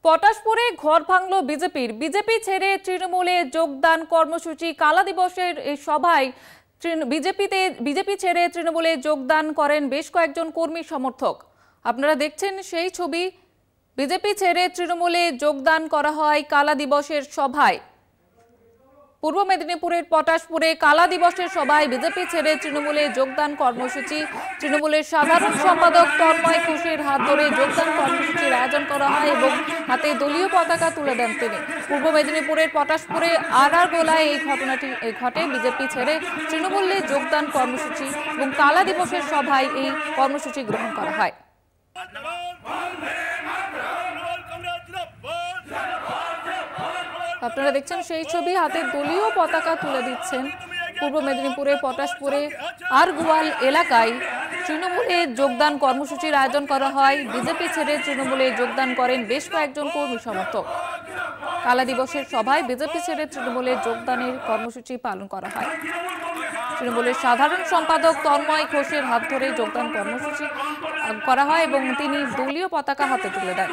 পটাশপুরে ঘর ভাঙল বিজেপি ছেড়ে তৃণমূলে যোগদান কর্মসূচি কালা দিবসের এই সভায় বিজেপি ছেড়ে তৃণমূলে যোগদান করেন বেশ কয়েকজন কর্মী সমর্থক। আপনারা দেখছেন সেই ছবি। বিজেপি ছেড়ে তৃণমূলে যোগদান করা হয় কালা দিবসের সভায়। পূর্ব মেদিনীপুরের পটাশপুরে কালা দিবসের সভায় বিজেপি ছেড়ে তৃণমূলে যোগদান কর্মসূচি তৃণমূলের সাধারণ সম্পাদক তন্ময় ঘোষের হাত ধরে যোগদান কর্মসূচির আয়োজন করা হয় এবং হাতে দলীয় পতাকা তুলে দেন তিনি। পূর্ব মেদিনীপুরের পটাশপুরে আড়ারগোলায় এই ঘটনাটি ঘটে। বিজেপি ছেড়ে তৃণমূলে যোগদান কর্মসূচি এবং কালা দিবসের সভায় এই কর্মসূচি গ্রহণ করা হয়। আপনারা দেখছেন সেই ছবি, হাতে দলীয় পতাকা তুলে দিচ্ছেন। পূর্ব মেদিনীপুরের পটাশপুরে আরগোয়াল এলাকায় তৃণমূলে যোগদান কর্মসূচির আয়োজন করা হয়। বিজেপি ছেড়ে তৃণমূলে যোগদান করেন বেশ কয়েকজন কর্মী সমর্থক। কালা দিবসের সভায় বিজেপি ছেড়ে তৃণমূলে যোগদানের কর্মসূচি পালন করা হয়। তৃণমূলের সাধারণ সম্পাদক তন্ময় ঘোষের হাত ধরে যোগদান কর্মসূচি করা হয় এবং তিনি দলীয় পতাকা হাতে তুলে দেন।